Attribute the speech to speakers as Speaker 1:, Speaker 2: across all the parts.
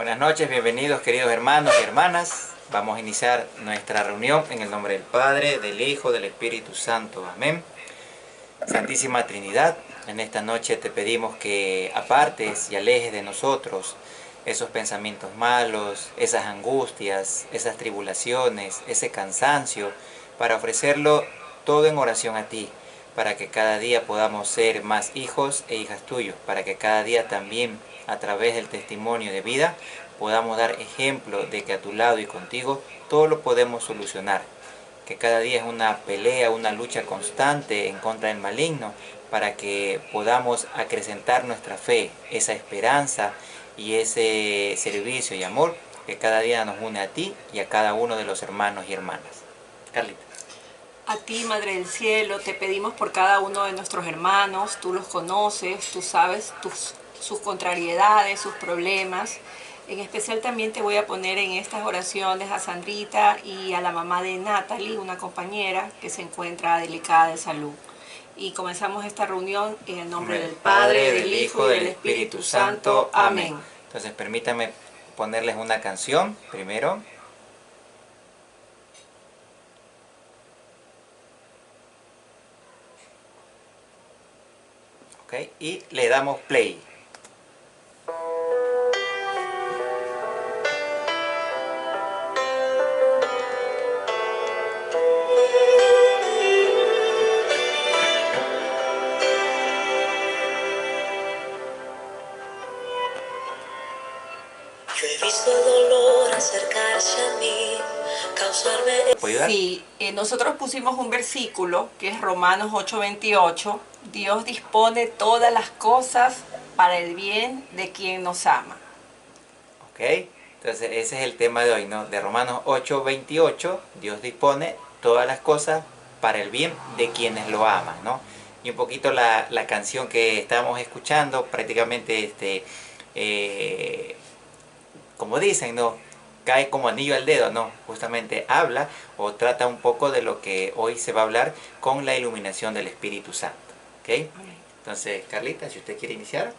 Speaker 1: Buenas noches, bienvenidos queridos hermanos y hermanas. Vamos a iniciar nuestra reunión en el nombre del Padre, del Hijo, del Espíritu Santo. Amén. Santísima Trinidad, en esta noche te pedimos que apartes y alejes de nosotros esos pensamientos malos, esas angustias, esas tribulaciones, ese cansancio, para ofrecerlo todo en oración a ti, para que cada día podamos ser más hijos e hijas tuyos, para que cada día también a través del testimonio de vida podamos dar ejemplo de que a tu lado y contigo todo lo podemos solucionar, que cada día es una pelea, una lucha constante en contra del maligno, para que podamos acrecentar nuestra fe, esa esperanza y ese servicio y amor que cada día nos une a ti y a cada uno de los hermanos y hermanas. Carlita.
Speaker 2: A ti, Madre del Cielo, te pedimos por cada uno de nuestros hermanos. Tú los conoces, tú sabes sus contrariedades, sus problemas. En especial también te voy a poner en estas oraciones a Sandrita y a la mamá de Natalie, una compañera que se encuentra delicada de salud. Y comenzamos esta reunión en el nombre del Padre, del Hijo y del Espíritu Santo. Amén.
Speaker 1: Entonces permítame ponerles una canción primero. Okay, y le damos play.
Speaker 3: Yo he visto el dolor acercarse a mí, causarme...
Speaker 1: ¿Puedo ayudar?
Speaker 2: Sí, nosotros pusimos un versículo que es Romanos 8:28. Dios dispone todas las cosas para el bien de quien nos ama.
Speaker 1: Ok, entonces ese es el tema de hoy, ¿no? De Romanos 8:28, Dios dispone todas las cosas para el bien de quienes lo aman, ¿no? Y un poquito la canción que estábamos escuchando, prácticamente, como dicen, ¿no? Cae como anillo al dedo, ¿no? Justamente habla o trata un poco de lo que hoy se va a hablar con la iluminación del Espíritu Santo, ¿ok? Entonces, Carlita, si usted quiere iniciar,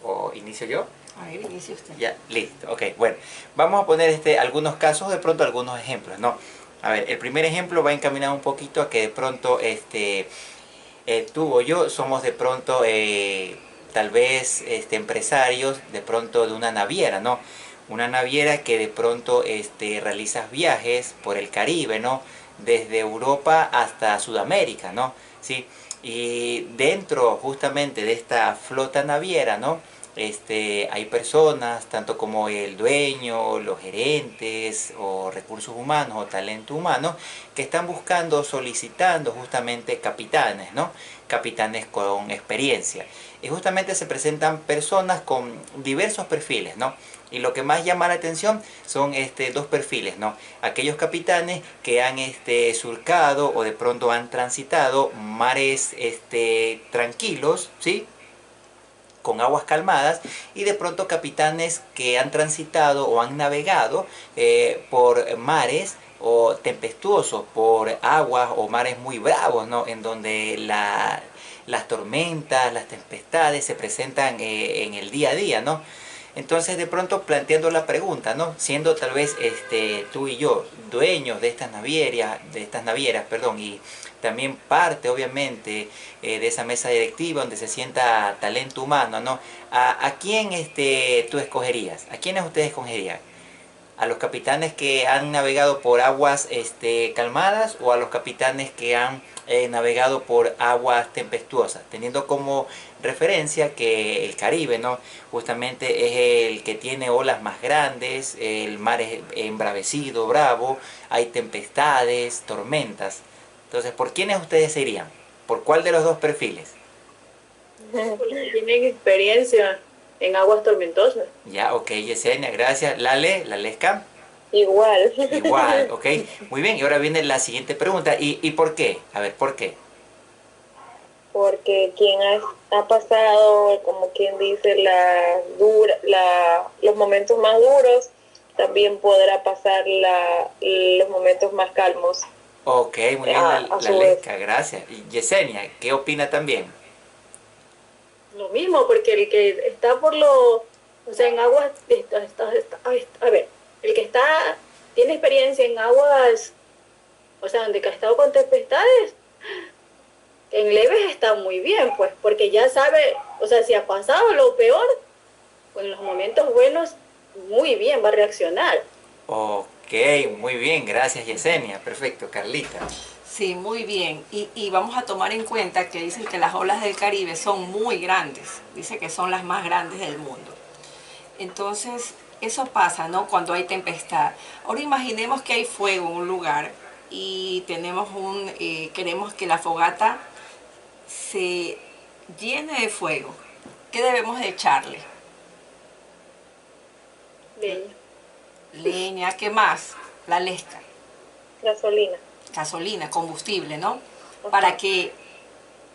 Speaker 1: o inicio yo.
Speaker 2: A ver, inicie usted.
Speaker 1: Ya, listo, ok, bueno, vamos a poner algunos casos, de pronto algunos ejemplos, ¿no? A ver, el primer ejemplo va encaminado un poquito a que de pronto tú o yo somos de pronto tal vez empresarios de pronto de una naviera, ¿no? Una naviera que de pronto realizas viajes por el Caribe, ¿no? Desde Europa hasta Sudamérica, ¿no? ¿Sí? Y dentro justamente de esta flota naviera, ¿no? Hay personas, tanto como el dueño, los gerentes o recursos humanos o talento humano, que están buscando, solicitando justamente capitanes, ¿no? Capitanes con experiencia. Y justamente se presentan personas con diversos perfiles, ¿no? Y lo que más llama la atención son dos perfiles, ¿no? Aquellos capitanes que han surcado o de pronto han transitado mares tranquilos, ¿sí? Con aguas calmadas, y de pronto capitanes que han transitado o han navegado por mares o tempestuosos, por aguas o mares muy bravos, ¿no? En donde las tormentas, las tempestades se presentan en el día a día, ¿no? Entonces de pronto planteando la pregunta, ¿no? Siendo tal vez tú y yo dueños de estas navieras, perdón, y también parte obviamente de esa mesa directiva donde se sienta talento humano, ¿no? ¿A quién tú escogerías? ¿A quiénes ustedes escogerían? ¿A los capitanes que han navegado por aguas calmadas o a los capitanes que han navegado por aguas tempestuosas? Teniendo como referencia que el Caribe, ¿no? Justamente es el que tiene olas más grandes, el mar es embravecido, bravo, hay tempestades, tormentas. Entonces, ¿por quiénes ustedes se irían? ¿Por cuál de los dos perfiles?
Speaker 4: Porque tienen experiencia en aguas tormentosas.
Speaker 1: Ya, ok, Yesenia, gracias. Lalesca.
Speaker 4: Igual.
Speaker 1: Igual, ok. Muy bien, y ahora viene la siguiente pregunta. ¿Y por qué? A ver, ¿por qué?
Speaker 4: Porque quien ha pasado, como quien dice, los momentos más duros, también podrá pasar los momentos más calmos.
Speaker 1: Ok, muy bien, Lalesca, gracias. Y Yesenia, ¿qué opina también?
Speaker 4: Lo mismo, porque el que está por lo
Speaker 5: O sea, en aguas, a ver, el que tiene experiencia en aguas, o sea, donde ha estado con tempestades, en leves está muy bien, pues, porque ya sabe, o sea, si ha pasado lo peor, pues en los momentos buenos, muy bien va a reaccionar.
Speaker 1: Ok, muy bien, gracias Yesenia. Perfecto, Carlita.
Speaker 2: Sí, muy bien. Y vamos a tomar en cuenta que dicen que las olas del Caribe son muy grandes. Dice que son las más grandes del mundo. Entonces, eso pasa, ¿no? Cuando hay tempestad. Ahora imaginemos que hay fuego en un lugar y queremos que la fogata se llene de fuego. ¿Qué debemos de echarle?
Speaker 5: Leña.
Speaker 2: Leña, ¿qué más? La lesca,
Speaker 4: Gasolina.
Speaker 2: gasolina, combustible, ¿no?
Speaker 4: Ajá.
Speaker 2: Para que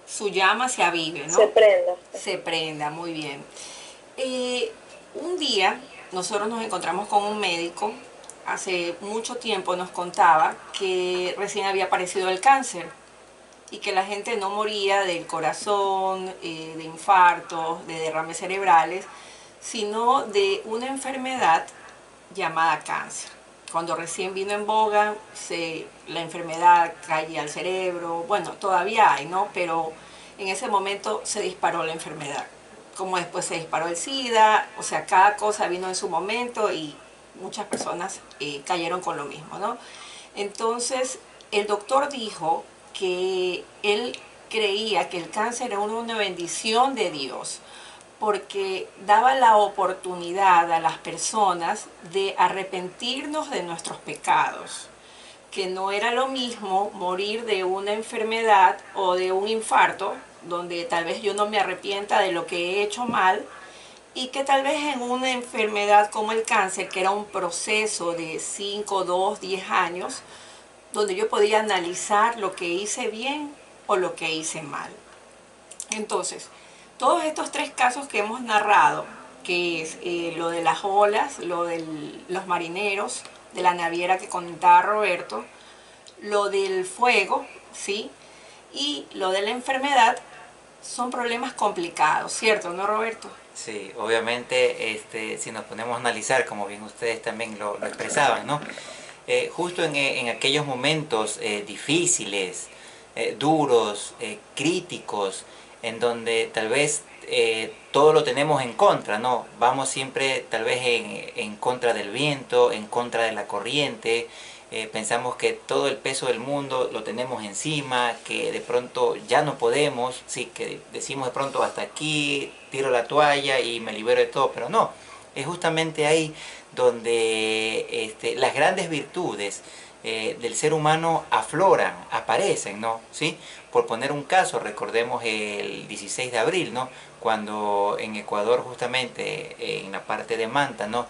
Speaker 2: su llama se avive, ¿no?
Speaker 4: Se prenda.
Speaker 2: Se prenda, muy bien. Un día nosotros nos encontramos con un médico, hace mucho tiempo nos contaba que recién había aparecido el cáncer y que la gente no moría del corazón, de infartos, de derrames cerebrales, sino de una enfermedad llamada cáncer. Cuando recién vino en boga, la enfermedad caía al cerebro, bueno, todavía hay, ¿no? Pero en ese momento se disparó la enfermedad. Como después se disparó el SIDA, o sea, cada cosa vino en su momento y muchas personas cayeron con lo mismo, ¿no? Entonces, el doctor dijo que él creía que el cáncer era una bendición de Dios, porque daba la oportunidad a las personas de arrepentirnos de nuestros pecados, que no era lo mismo morir de una enfermedad o de un infarto, donde tal vez yo no me arrepienta de lo que he hecho mal, y que tal vez en una enfermedad como el cáncer, que era un proceso de 5, 2, 10 años, donde yo podía analizar lo que hice bien o lo que hice mal. Entonces, todos estos tres casos que hemos narrado, que es lo de las olas, lo de los marineros, de la naviera que contaba Roberto, lo del fuego, ¿sí? Y lo de la enfermedad, son problemas complicados, ¿cierto, no, Roberto?
Speaker 1: Sí, obviamente, si nos ponemos a analizar, como bien ustedes también lo expresaban, ¿no? Justo en aquellos momentos difíciles, duros, críticos, en donde tal vez todo lo tenemos en contra, ¿no? Vamos siempre tal vez en contra del viento, en contra de la corriente, pensamos que todo el peso del mundo lo tenemos encima, que de pronto ya no podemos, sí, que decimos de pronto hasta aquí, tiro la toalla y me libero de todo, pero no, es justamente ahí donde las grandes virtudes del ser humano afloran, aparecen, ¿no? ¿Sí? Por poner un caso, recordemos el 16 de abril, ¿no? Cuando en Ecuador, justamente en la parte de Manta, ¿no?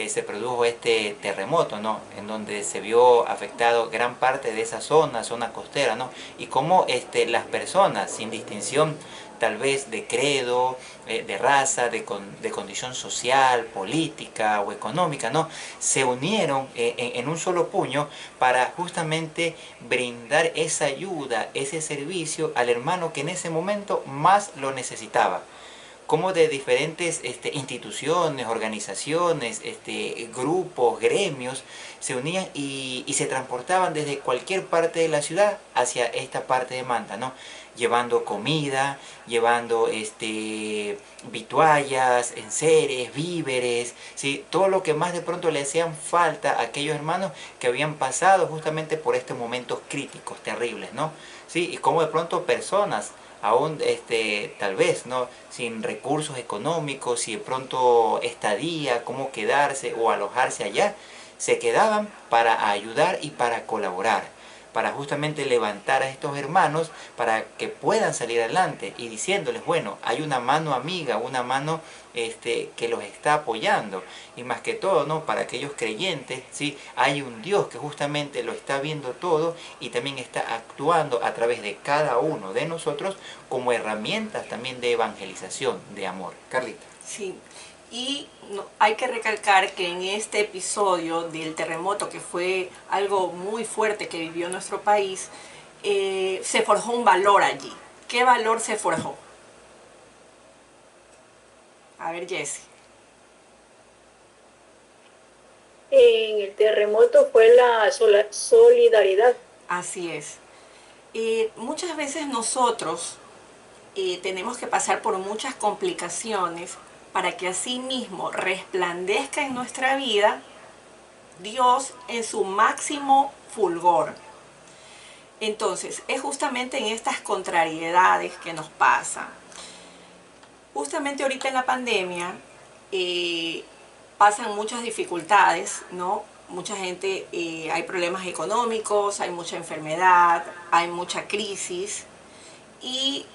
Speaker 1: Se produjo este terremoto, ¿no? En donde se vio afectado gran parte de esa zona costera, ¿no? Y cómo las personas, sin distinción tal vez de credo, de raza, de condición social, política o económica, ¿no? Se unieron en un solo puño para justamente brindar esa ayuda, ese servicio al hermano que en ese momento más lo necesitaba. Como de diferentes instituciones, organizaciones, grupos, gremios, se unían y se transportaban desde cualquier parte de la ciudad hacia esta parte de Manta, ¿no? Llevando comida, llevando vituallas, enseres, víveres, ¿sí? Todo lo que más de pronto le hacían falta a aquellos hermanos que habían pasado justamente por estos momentos críticos, terribles, ¿no? ¿Sí? Y como de pronto personas aún tal vez no sin recursos económicos, si de pronto estadía, cómo quedarse o alojarse allá, se quedaban para ayudar y para colaborar, para justamente levantar a estos hermanos para que puedan salir adelante y diciéndoles, bueno, hay una mano amiga, una mano que los está apoyando, y más que todo, ¿no? Para aquellos creyentes, ¿sí? Hay un Dios que justamente lo está viendo todo y también está actuando a través de cada uno de nosotros como herramientas también de evangelización, de amor. Carlita.
Speaker 2: Sí, y hay que recalcar que en este episodio del terremoto, que fue algo muy fuerte que vivió nuestro país, se forjó un valor allí. ¿Qué valor se forjó? A ver, Jesse.
Speaker 5: el terremoto fue la solidaridad.
Speaker 2: Así es. Muchas veces nosotros tenemos que pasar por muchas complicaciones para que así mismo resplandezca en nuestra vida Dios en su máximo fulgor. Entonces, es justamente en estas contrariedades que nos pasan. Justamente ahorita en la pandemia pasan muchas dificultades, ¿no? Mucha gente, hay problemas económicos, hay mucha enfermedad, hay mucha crisis y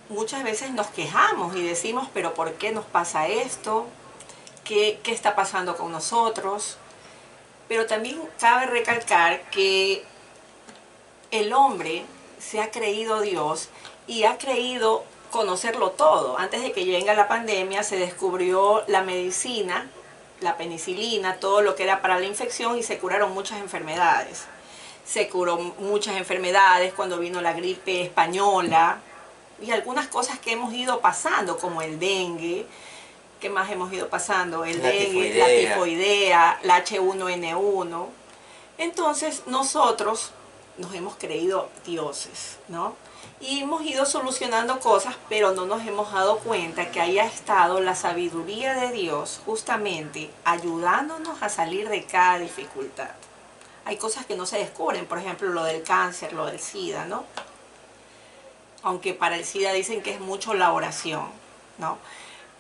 Speaker 2: muchas veces nos quejamos y decimos, pero ¿por qué nos pasa esto? ¿Qué está pasando con nosotros? Pero también cabe recalcar que el hombre se ha creído Dios y ha creído conocerlo todo. Antes de que llegue la pandemia se descubrió la medicina, la penicilina, todo lo que era para la infección y se curaron muchas enfermedades. Se curó muchas enfermedades cuando vino la gripe española y algunas cosas que hemos ido pasando como el dengue. ¿Qué más hemos ido pasando? El dengue, la tifoidea, la H1N1. Entonces nosotros nos hemos creído dioses, ¿no? Y hemos ido solucionando cosas, pero no nos hemos dado cuenta que haya estado la sabiduría de Dios justamente ayudándonos a salir de cada dificultad. Hay cosas que no se descubren, por ejemplo, lo del cáncer, lo del SIDA, ¿no? Aunque para el SIDA dicen que es mucho la oración, ¿no?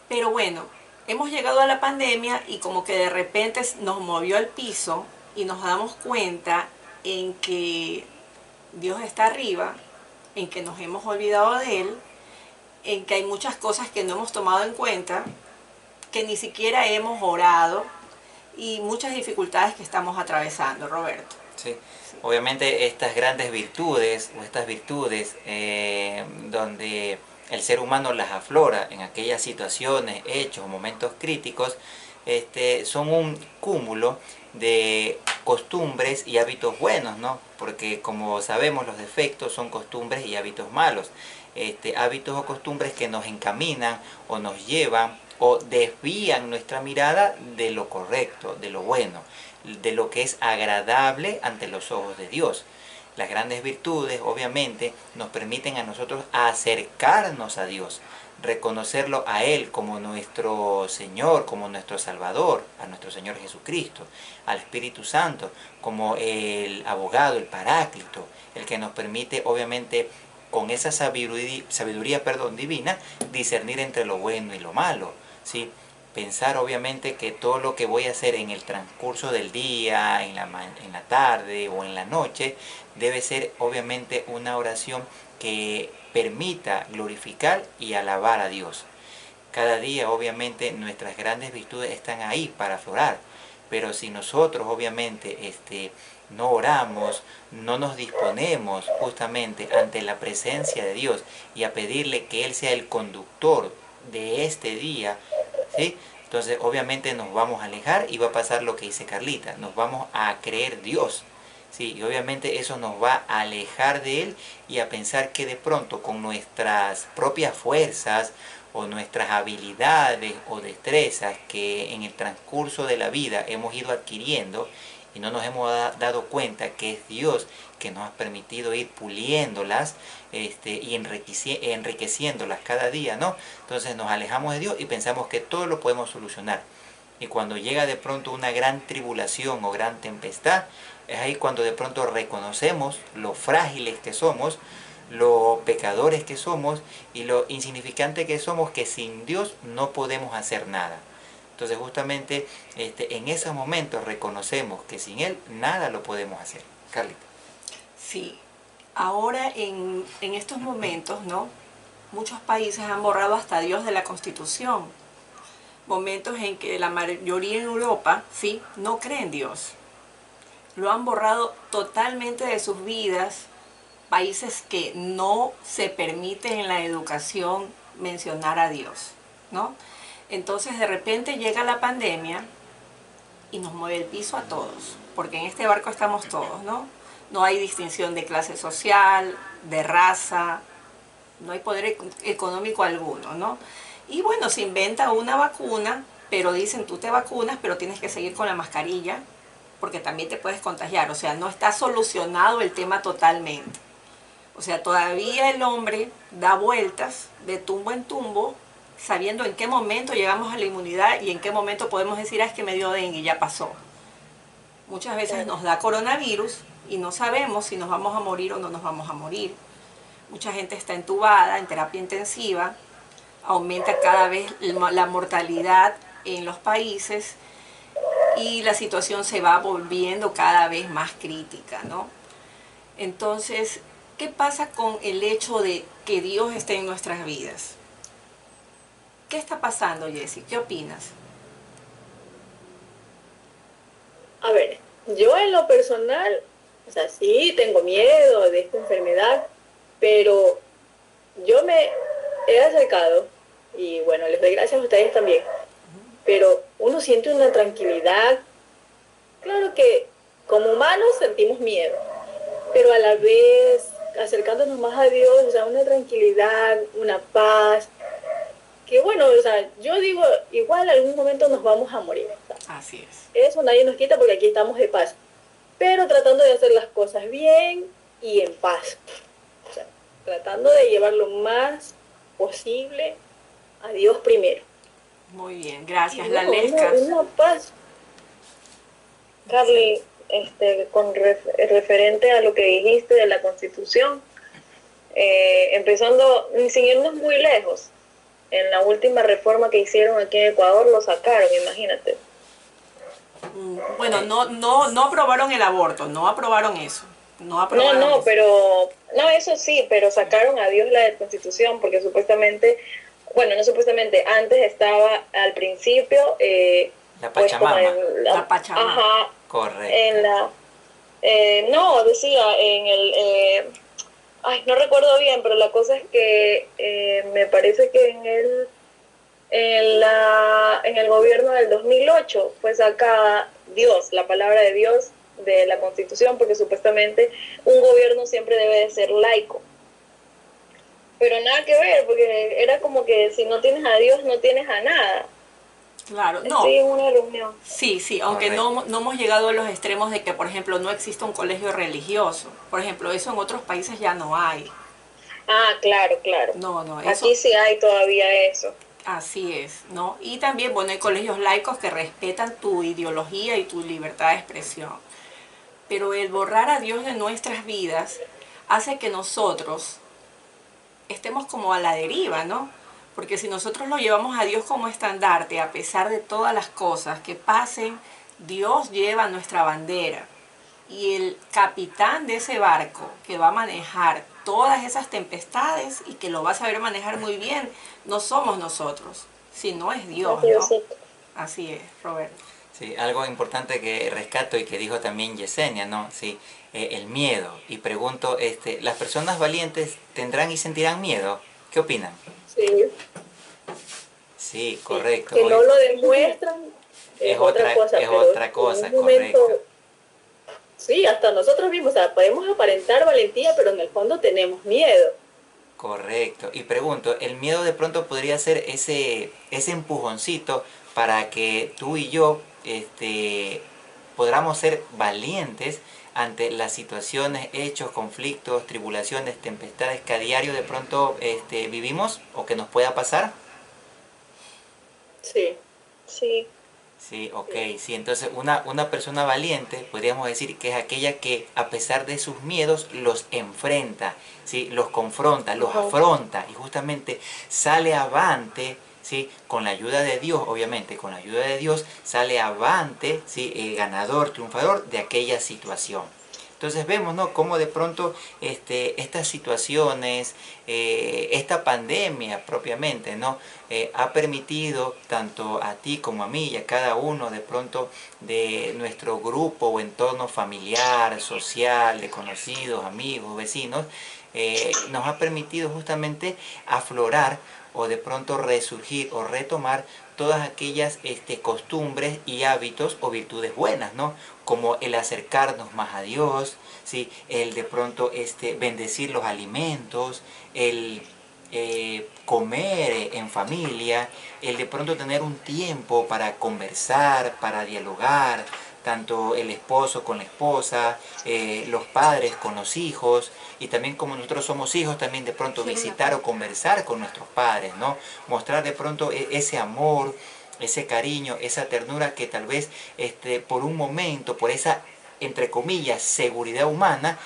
Speaker 2: Pero bueno, hemos llegado a la pandemia y como que de repente nos movió el piso y nos damos cuenta en que Dios está arriba, en que nos hemos olvidado de Él, en que hay muchas cosas que no hemos tomado en cuenta, que ni siquiera hemos orado y muchas dificultades que estamos atravesando, Roberto.
Speaker 1: Sí. Obviamente estas grandes virtudes o estas virtudes donde el ser humano las aflora en aquellas situaciones, hechos o momentos críticos, son un cúmulo de costumbres y hábitos buenos, ¿no? Porque como sabemos los defectos son costumbres y hábitos malos, hábitos o costumbres que nos encaminan o nos llevan o desvían nuestra mirada de lo correcto, de lo bueno, de lo que es agradable ante los ojos de Dios. Las grandes virtudes obviamente nos permiten a nosotros acercarnos a Dios, reconocerlo a Él como nuestro Señor, como nuestro Salvador, a nuestro Señor Jesucristo, al Espíritu Santo, como el abogado, el paráclito, el que nos permite obviamente con esa sabiduría divina discernir entre lo bueno y lo malo, ¿sí? Pensar obviamente que todo lo que voy a hacer en el transcurso del día, en la tarde o en la noche, debe ser obviamente una oración que permita glorificar y alabar a Dios. Cada día obviamente nuestras grandes virtudes están ahí para aflorar, pero si nosotros obviamente no oramos, no nos disponemos justamente ante la presencia de Dios y a pedirle que Él sea el conductor de este día, ¿sí? Entonces obviamente nos vamos a alejar y va a pasar lo que dice Carlita, nos vamos a creer Dios, ¿sí? Y obviamente eso nos va a alejar de Él y a pensar que de pronto con nuestras propias fuerzas o nuestras habilidades o destrezas que en el transcurso de la vida hemos ido adquiriendo y no nos hemos dado cuenta que es Dios que nos ha permitido ir puliéndolas y enriqueciéndolas cada día, ¿no? Entonces nos alejamos de Dios y pensamos que todo lo podemos solucionar. Y cuando llega de pronto una gran tribulación o gran tempestad, es ahí cuando de pronto reconocemos lo frágiles que somos, lo pecadores que somos y lo insignificante que somos, que sin Dios no podemos hacer nada. Entonces justamente en esos momentos reconocemos que sin Él nada lo podemos hacer. Carlita.
Speaker 2: Sí, ahora en estos momentos, ¿no? Muchos países han borrado hasta Dios de la Constitución. Momentos en que la mayoría en Europa, sí, no cree en Dios. Lo han borrado totalmente de sus vidas. Países que no se permite en la educación mencionar a Dios, ¿no? Entonces de repente llega la pandemia y nos mueve el piso a todos, porque en este barco estamos todos, ¿no? No hay distinción de clase social, de raza, no hay poder económico alguno, ¿no? Y bueno, se inventa una vacuna, pero dicen tú te vacunas, pero tienes que seguir con la mascarilla, porque también te puedes contagiar. O sea, no está solucionado el tema totalmente. O sea, todavía el hombre da vueltas de tumbo en tumbo, sabiendo en qué momento llegamos a la inmunidad y en qué momento podemos decir, ah, es que me dio dengue y ya pasó. Muchas veces nos da coronavirus y no sabemos si nos vamos a morir o no nos vamos a morir. Mucha gente está entubada, en terapia intensiva, aumenta cada vez la mortalidad en los países y la situación se va volviendo cada vez más crítica, ¿no? Entonces, ¿qué pasa con el hecho de que Dios esté en nuestras vidas? ¿Qué está pasando, Jessie? ¿Qué opinas?
Speaker 5: A ver, yo en lo personal, o sea, sí tengo miedo de esta enfermedad, pero yo me he acercado, y bueno, les doy gracias a ustedes también, pero uno siente una tranquilidad. Claro que como humanos sentimos miedo, pero a la vez acercándonos más a Dios, o sea, una tranquilidad, una paz, que bueno, o sea, yo digo, igual algún momento nos vamos a morir. O sea,
Speaker 2: Así es.
Speaker 5: eso nadie nos quita porque aquí estamos de paz, pero tratando de hacer las cosas bien y en paz. O sea, tratando de llevar lo más posible a Dios primero.
Speaker 2: Muy bien, gracias,
Speaker 5: Y
Speaker 2: la
Speaker 5: bueno,
Speaker 2: Lesca.
Speaker 5: una paz.
Speaker 4: Carly, con referente a lo que dijiste de la Constitución, empezando, sin irnos muy lejos, en la última reforma que hicieron aquí en Ecuador lo sacaron, imagínate.
Speaker 2: Bueno, no aprobaron el aborto, no aprobaron eso. No aprobaron
Speaker 4: No,
Speaker 2: eso.
Speaker 4: pero, no, eso sí, pero sacaron a Dios la Constitución porque supuestamente, bueno, no supuestamente, antes estaba al principio,
Speaker 1: La
Speaker 4: pues como
Speaker 1: Pachamama.
Speaker 2: La Pachamama.
Speaker 4: ajá,
Speaker 1: Correcto.
Speaker 4: en la, no, decía en el, ay, no recuerdo bien, pero la cosa es que me parece que en el gobierno del 2008 fue sacada Dios, la palabra de Dios de la Constitución, porque supuestamente un gobierno siempre debe de ser laico. Pero nada que ver, porque era como que si no tienes a Dios, no tienes a nada.
Speaker 2: Claro, no.
Speaker 4: Estoy en una reunión.
Speaker 2: Sí, sí, aunque no hemos llegado a los extremos de que, por ejemplo, no exista un colegio religioso. Por ejemplo, eso en otros países ya no hay.
Speaker 4: Ah, claro, claro.
Speaker 2: No, eso
Speaker 4: Aquí sí hay todavía eso.
Speaker 2: así es, ¿no? Y también, bueno, hay colegios laicos que respetan tu ideología y tu libertad de expresión. Pero el borrar a Dios de nuestras vidas hace que nosotros estemos como a la deriva, ¿no? Porque si nosotros lo llevamos a Dios como estandarte, a pesar de todas las cosas que pasen, Dios lleva nuestra bandera. Y el capitán de ese barco que va a manejar todas esas tempestades y que lo va a saber manejar muy bien, no somos nosotros, sino es Dios, ¿no? Así es, Roberto.
Speaker 1: Sí, algo importante que rescato y que dijo también Yesenia, ¿no? Sí, el miedo. Y pregunto, ¿las personas valientes tendrán y sentirán miedo? ¿Qué opinan?
Speaker 5: Sí.
Speaker 1: Sí, correcto.
Speaker 5: Que no lo demuestran es otra cosa.
Speaker 1: Es
Speaker 5: pero
Speaker 1: otra cosa,
Speaker 5: en un momento,
Speaker 1: correcto.
Speaker 5: sí, hasta nosotros mismos, o sea, podemos aparentar valentía, pero en el fondo tenemos miedo.
Speaker 1: Correcto. Y pregunto, ¿el miedo de pronto podría ser ese empujoncito para que tú y yo podamos ser valientes ante las situaciones, hechos, conflictos, tribulaciones, tempestades que a diario de pronto vivimos o que nos pueda pasar?
Speaker 5: Sí.
Speaker 4: Sí.
Speaker 1: Sí, ok, sí, entonces una persona valiente podríamos decir que es aquella que a pesar de sus miedos los enfrenta, ¿sí? Los confronta, los afronta y justamente sale avante, ¿sí? Con la ayuda de Dios, obviamente, con la ayuda de Dios sale avante, ¿sí? Ganador, triunfador de aquella situación. Entonces vemos, ¿no?, cómo de pronto estas situaciones, esta pandemia propiamente, ¿no?, ha permitido tanto a ti como a mí y a cada uno de pronto de nuestro grupo o entorno familiar, social, de conocidos, amigos, vecinos, nos ha permitido justamente aflorar o de pronto resurgir o retomar todas aquellas costumbres y hábitos o virtudes buenas, ¿no? Como el acercarnos más a Dios, ¿sí? El de pronto bendecir los alimentos, el comer en familia, el de pronto tener un tiempo para conversar, para dialogar, tanto el esposo con la esposa, los padres con los hijos, y también como nosotros somos hijos, también de pronto visitar o conversar con nuestros padres, ¿no? Mostrar de pronto ese amor, ese cariño, esa ternura que tal vez por un momento, por esa, entre comillas, seguridad humana,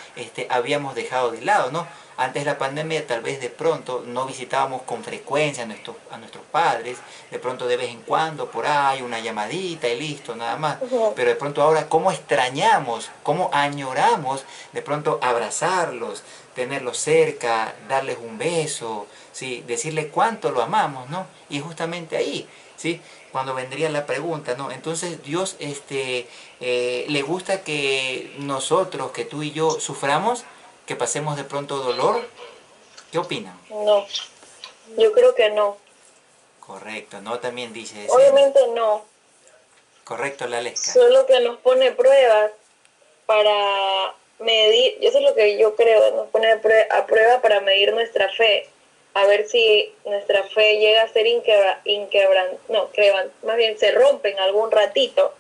Speaker 1: habíamos dejado de lado, ¿no? Antes de la pandemia tal vez de pronto no visitábamos con frecuencia a nuestros padres, de pronto de vez en cuando por ahí una llamadita y listo, nada más. Pero de pronto ahora cómo extrañamos, cómo añoramos de pronto abrazarlos, tenerlos cerca, darles un beso, ¿sí? Decirle cuánto lo amamos, ¿no? Y justamente ahí, ¿sí? Cuando vendría la pregunta, ¿no? Entonces Dios le gusta que nosotros, que tú y yo suframos, que pasemos de pronto dolor. ¿Qué opinan?
Speaker 4: No, yo creo que no.
Speaker 1: Correcto, ¿no? También dice ese.
Speaker 4: Obviamente no.
Speaker 1: Correcto, la Lesca.
Speaker 4: Solo que nos pone pruebas para medir, eso es lo que yo creo, nos pone a prueba para medir nuestra fe, a ver si nuestra fe llega a ser más bien se rompe en algún ratito.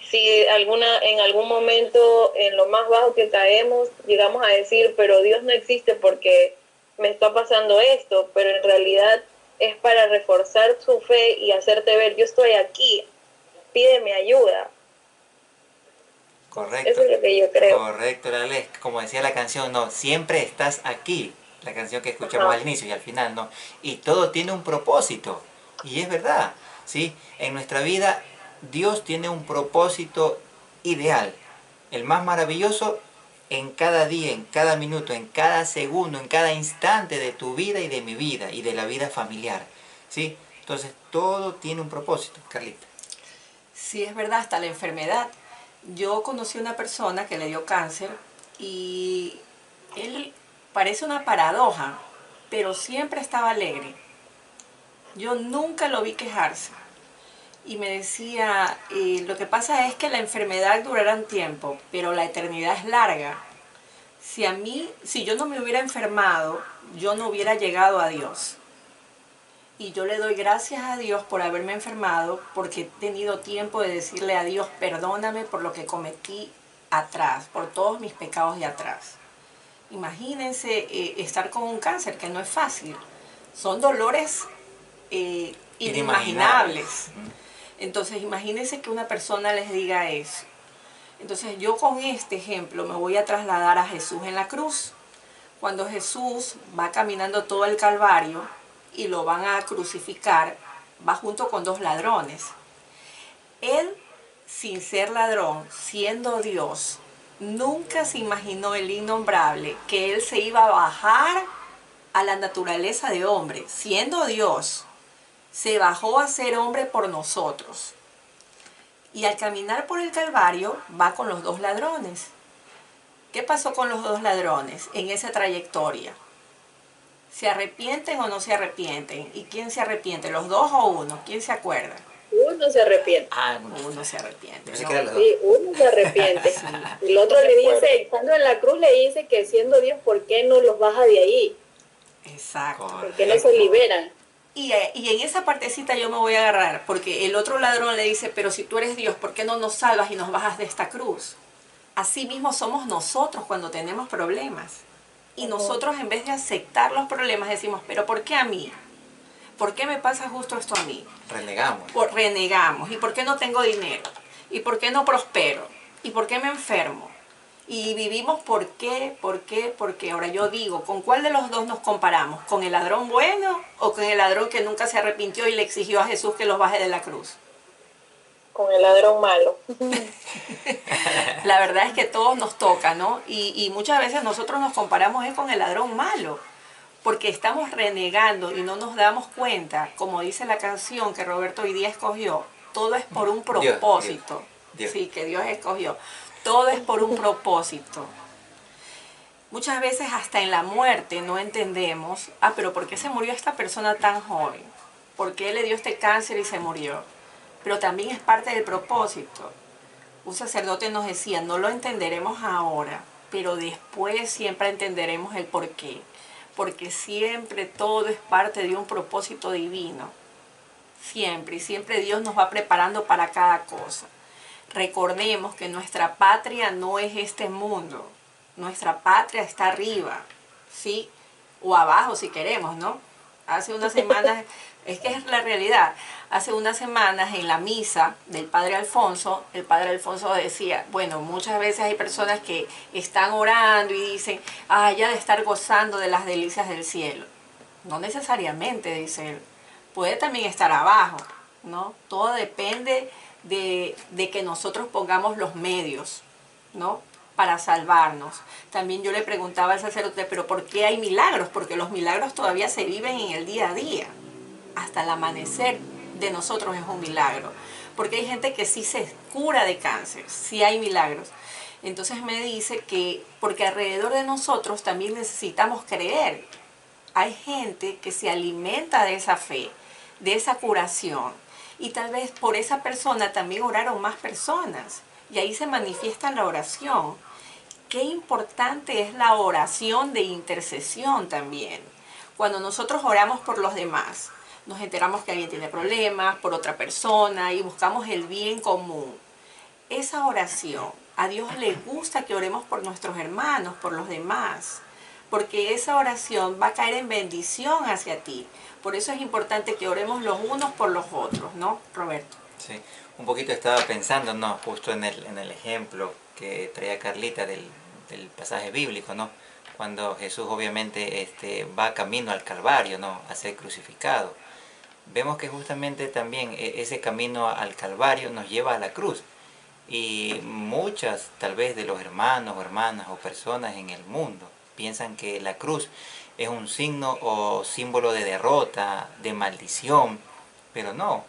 Speaker 4: Si en algún momento, en lo más bajo que caemos, llegamos a decir, pero Dios no existe porque me está pasando esto, pero en realidad es para reforzar su fe y hacerte ver, yo estoy aquí, pídeme ayuda.
Speaker 1: Correcto.
Speaker 4: Eso es lo que yo creo.
Speaker 1: Correcto, la Lesca. Como decía la canción, no, siempre estás aquí. La canción que escuchamos al inicio y al final, ¿no? Y todo tiene un propósito. Y es verdad, ¿sí? En nuestra vida Dios tiene un propósito ideal, el más maravilloso en cada día, en cada minuto, en cada segundo, en cada instante de tu vida y de mi vida y de la vida familiar, ¿sí? Entonces todo tiene un propósito, Carlita.
Speaker 2: Sí, es verdad, hasta la enfermedad. Yo conocí una persona que le dio cáncer y él parece una paradoja, pero siempre estaba alegre. Yo nunca lo vi quejarse. Y me decía, lo que pasa es que la enfermedad durará un tiempo, pero la eternidad es larga. Si yo no me hubiera enfermado, yo no hubiera llegado a Dios. Y yo le doy gracias a Dios por haberme enfermado, porque he tenido tiempo de decirle a Dios, perdóname por lo que cometí atrás, por todos mis pecados de atrás. Imagínense estar con un cáncer, que no es fácil. Son dolores inimaginables. Entonces, imagínense que una persona les diga eso. Entonces, yo con este ejemplo me voy a trasladar a Jesús en la cruz. Cuando Jesús va caminando todo el Calvario y lo van a crucificar, va junto con dos ladrones. Él, sin ser ladrón, siendo Dios, nunca se imaginó el innombrable que Él se iba a bajar a la naturaleza de hombre, siendo Dios. Se bajó a ser hombre por nosotros. Y al caminar por el Calvario va con los dos ladrones. ¿Qué pasó con los dos ladrones en esa trayectoria? ¿Se arrepienten o no se arrepienten? ¿Y quién se arrepiente? ¿Los dos o uno? ¿Quién se acuerda?
Speaker 5: Uno se arrepiente.
Speaker 2: Uno se arrepiente, ¿no?
Speaker 5: Sí, uno se arrepiente. Sí. El otro le dice, estando en la cruz, le dice que siendo Dios, ¿por qué no los baja de ahí?
Speaker 2: Exacto.
Speaker 5: ¿Por qué no se liberan?
Speaker 2: Y en esa partecita yo me voy a agarrar, porque el otro ladrón le dice, pero si tú eres Dios, ¿por qué no nos salvas y nos bajas de esta cruz? Así mismo somos nosotros cuando tenemos problemas. Y nosotros, en vez de aceptar los problemas, decimos, pero ¿por qué a mí? ¿Por qué me pasa justo esto a mí?
Speaker 1: Renegamos.
Speaker 2: Renegamos. ¿Y por qué no tengo dinero? ¿Y por qué no prospero? ¿Y por qué me enfermo? Y vivimos ¿por qué? Porque ahora yo digo, ¿con cuál de los dos nos comparamos? ¿Con el ladrón bueno o con el ladrón que nunca se arrepintió y le exigió a Jesús que los baje de la cruz?
Speaker 4: Con el ladrón malo.
Speaker 2: La verdad es que todos nos toca, ¿no? Y muchas veces nosotros nos comparamos con el ladrón malo, porque estamos renegando y no nos damos cuenta, como dice la canción que Roberto hoy día escogió, todo es por un propósito.
Speaker 1: Dios.
Speaker 2: Sí, que Dios escogió. Todo es por un propósito. Muchas veces hasta en la muerte no entendemos, pero ¿por qué se murió esta persona tan joven? ¿Por qué le dio este cáncer y se murió? Pero también es parte del propósito. Un sacerdote nos decía, no lo entenderemos ahora, pero después siempre entenderemos el por qué. Porque siempre todo es parte de un propósito divino. Siempre, y siempre Dios nos va preparando para cada cosa. recordemos que nuestra patria no es este mundo. Nuestra patria está arriba, ¿sí? O abajo si queremos, ¿no? Hace unas semanas, es que es la realidad, hace unas semanas en la misa del Padre Alfonso, el Padre Alfonso decía, bueno, muchas veces hay personas que están orando y dicen, ah, ya de estar gozando de las delicias del cielo. No necesariamente, dice él, puede también estar abajo, ¿no? Todo depende de que nosotros pongamos los medios, ¿no? Para salvarnos. También yo le preguntaba al sacerdote, pero ¿por qué hay milagros? Porque los milagros todavía se viven en el día a día. Hasta el amanecer de nosotros es un milagro. Porque hay gente que sí se cura de cáncer, sí hay milagros. Entonces me dice que, porque alrededor de nosotros también necesitamos creer. Hay gente que se alimenta de esa fe, de esa curación. Y tal vez por esa persona también oraron más personas. Y ahí se manifiesta la oración. Qué importante es la oración de intercesión también. Cuando nosotros oramos por los demás, nos enteramos que alguien tiene problemas por otra persona y buscamos el bien común. Esa oración, a Dios le gusta que oremos por nuestros hermanos, por los demás, porque esa oración va a caer en bendición hacia ti. Por eso es importante que oremos los unos por los otros, ¿no, Roberto?
Speaker 1: Sí, un poquito estaba pensando, ¿no? Justo en el ejemplo que traía Carlita del pasaje bíblico, ¿no? Cuando Jesús obviamente va camino al Calvario, ¿no? A ser crucificado. Vemos que justamente también ese camino al Calvario nos lleva a la cruz. Y muchas, tal vez, de los hermanos o hermanas o personas en el mundo piensan que la cruz es un signo o símbolo de derrota, de maldición, pero no.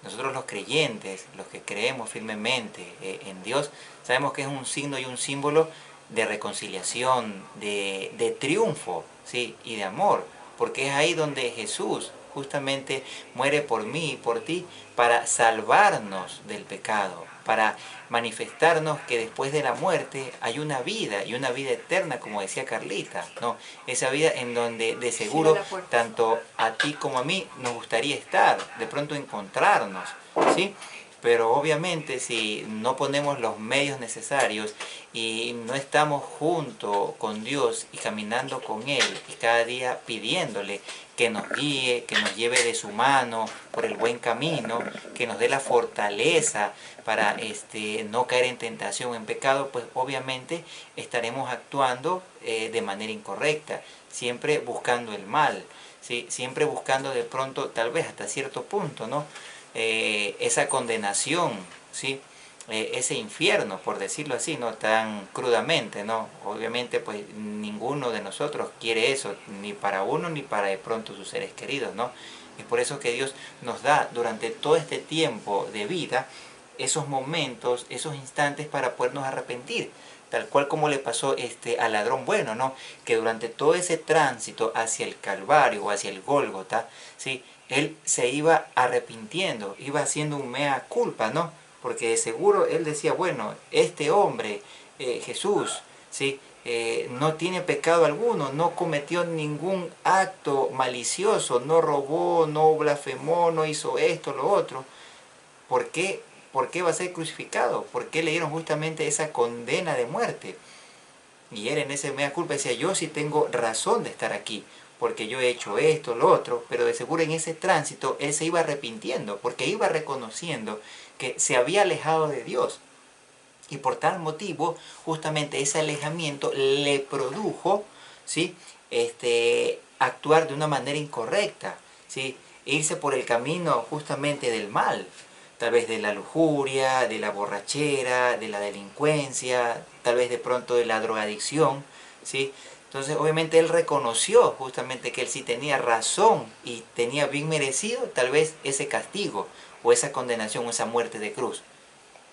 Speaker 1: Nosotros los creyentes, los que creemos firmemente en Dios, sabemos que es un signo y un símbolo de reconciliación, de triunfo, ¿sí? Y de amor, porque es ahí donde Jesús justamente muere por mí y por ti para salvarnos del pecado, para manifestarnos que después de la muerte hay una vida y una vida eterna, como decía Carlita, ¿no? Esa vida en donde de seguro tanto a ti como a mí nos gustaría estar, de pronto encontrarnos, ¿sí? Pero obviamente si no ponemos los medios necesarios y no estamos junto con Dios y caminando con Él y cada día pidiéndole que nos guíe, que nos lleve de su mano por el buen camino, que nos dé la fortaleza para no caer en tentación, en pecado, pues obviamente estaremos actuando de manera incorrecta, siempre buscando el mal, ¿sí? Siempre buscando de pronto, tal vez hasta cierto punto, ¿no? Esa condenación, ¿sí? Ese infierno, por decirlo así, no tan crudamente, ¿no? Obviamente, pues ninguno de nosotros quiere eso, ni para uno ni para de pronto sus seres queridos, ¿no? Es por eso que Dios nos da durante todo este tiempo de vida esos momentos, esos instantes para podernos arrepentir, tal cual como le pasó al ladrón bueno, ¿no? Que durante todo ese tránsito hacia el Calvario o hacia el Gólgota, ¿sí? Él se iba arrepintiendo, iba haciendo un mea culpa, ¿no? Porque de seguro él decía, bueno, este hombre, Jesús, ¿sí? No tiene pecado alguno, no cometió ningún acto malicioso, no robó, no blasfemó, no hizo esto, lo otro. ¿Por qué va a ser crucificado? ¿Por qué le dieron justamente esa condena de muerte? Y él en ese mea culpa decía, yo sí tengo razón de estar aquí, porque yo he hecho esto, lo otro, pero de seguro en ese tránsito él se iba arrepintiendo, porque iba reconociendo que se había alejado de Dios. Y por tal motivo, justamente ese alejamiento le produjo, ¿sí? Actuar de una manera incorrecta, ¿sí? Irse por el camino justamente del mal, tal vez de la lujuria, de la borrachera, de la delincuencia, tal vez de pronto de la drogadicción, ¿sí? Entonces obviamente él reconoció justamente que él sí tenía razón y tenía bien merecido tal vez ese castigo o esa condenación o esa muerte de cruz.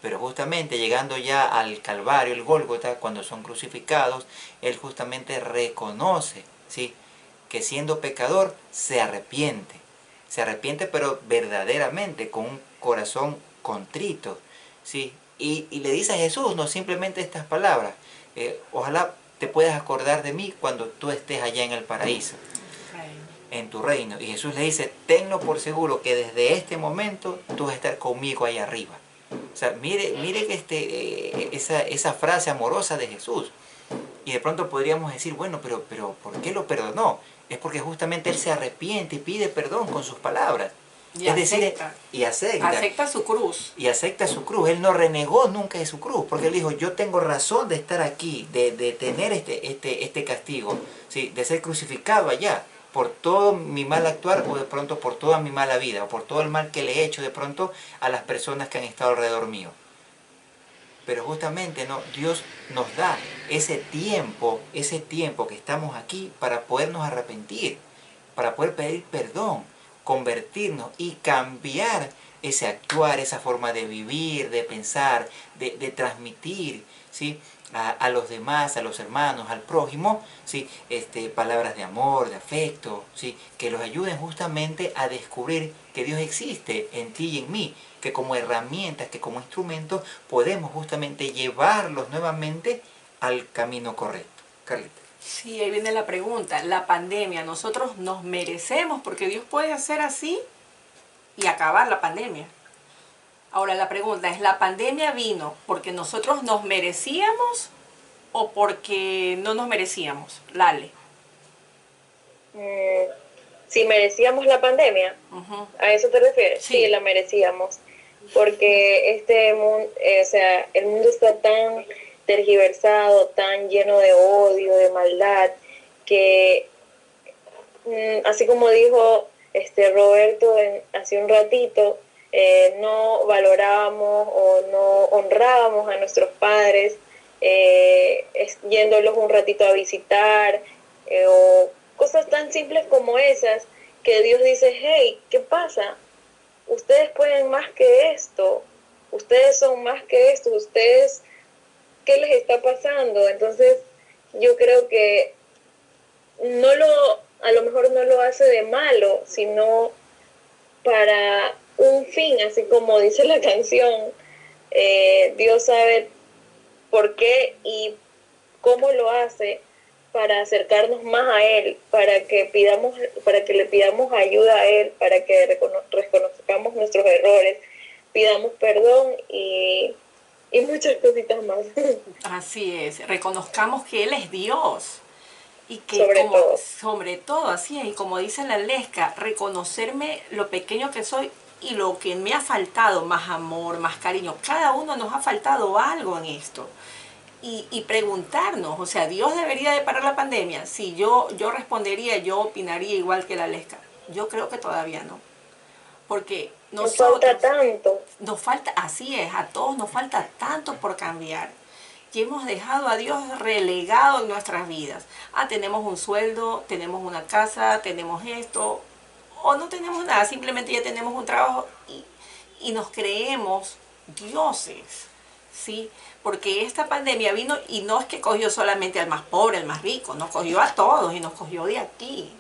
Speaker 1: Pero justamente llegando ya al Calvario, el Gólgota, cuando son crucificados, él justamente reconoce, ¿sí? Que siendo pecador se arrepiente pero verdaderamente, con un corazón contrito, ¿sí? Y le dice a Jesús, no simplemente estas palabras, ojalá te puedas acordar de mí cuando tú estés allá en el paraíso, en tu reino. Y Jesús le dice, tenlo por seguro que desde este momento tú vas a estar conmigo ahí arriba. O sea, mire que esa frase amorosa de Jesús. Y de pronto podríamos decir, bueno, pero ¿por qué lo perdonó? Es porque justamente él se arrepiente y pide perdón con sus palabras.
Speaker 2: Y
Speaker 1: Es decir,
Speaker 2: acepta.
Speaker 1: y acepta.
Speaker 2: Acepta su cruz.
Speaker 1: Y acepta su cruz. Él no renegó nunca de su cruz, porque él dijo, yo tengo razón de estar aquí, de tener este castigo, ¿sí? De ser crucificado allá por todo mi mal actuar, o de pronto por toda mi mala vida, o por todo el mal que le he hecho de pronto a las personas que han estado alrededor mío. Pero justamente no, Dios nos da ese tiempo que estamos aquí para podernos arrepentir, para poder pedir perdón, convertirnos y cambiar ese actuar, esa forma de vivir, de pensar, de transmitir, ¿sí? A los demás, a los hermanos, al prójimo, ¿sí? Palabras de amor, de afecto, ¿sí? Que los ayuden justamente a descubrir que Dios existe en ti y en mí, que como herramientas, que como instrumentos podemos justamente llevarlos nuevamente al camino correcto. Carlita.
Speaker 2: Sí, ahí viene la pregunta. La pandemia, ¿nosotros nos merecemos? Porque Dios puede hacer así y acabar la pandemia. Ahora la pregunta es, ¿la pandemia vino porque nosotros nos merecíamos o porque no nos merecíamos? Lale.
Speaker 4: Si merecíamos la pandemia,
Speaker 2: Ujú.
Speaker 4: ¿a eso te refieres?
Speaker 2: Sí.
Speaker 4: Sí, la merecíamos. Porque este mundo, o sea, el mundo está tan tergiversado, tan lleno de odio, de maldad, que así como dijo Roberto hace un ratito, no valorábamos o no honrábamos a nuestros padres, yéndolos un ratito a visitar, o cosas tan simples como esas, que Dios dice, hey, ¿qué pasa? Ustedes pueden más que esto, ustedes son más que esto, ustedes, ¿qué les está pasando? Entonces, yo creo que a lo mejor no lo hace de malo, sino para un fin, así como dice la canción. Dios sabe por qué y cómo lo hace para acercarnos más a Él, para que le pidamos ayuda a Él, para que reconozcamos nuestros errores, pidamos perdón y muchas cositas más.
Speaker 2: Así es, reconozcamos que Él es Dios. Y que sobre todo, así es, y como dice la Lesca, reconocerme lo pequeño que soy y lo que me ha faltado, más amor, más cariño. Cada uno nos ha faltado algo en esto. Y preguntarnos, o sea, ¿Dios debería de parar la pandemia? Si yo respondería, yo opinaría igual que la Lesca. Yo creo que todavía no. Porque
Speaker 4: Nos falta tanto.
Speaker 2: Nos falta, así es, a todos nos falta tanto por cambiar. Y hemos dejado a Dios relegado en nuestras vidas. Tenemos un sueldo, tenemos una casa, tenemos esto, o no tenemos nada, simplemente ya tenemos un trabajo y nos creemos dioses, ¿sí? Porque esta pandemia vino y no es que cogió solamente al más pobre, al más rico, nos cogió a todos y nos cogió de aquí.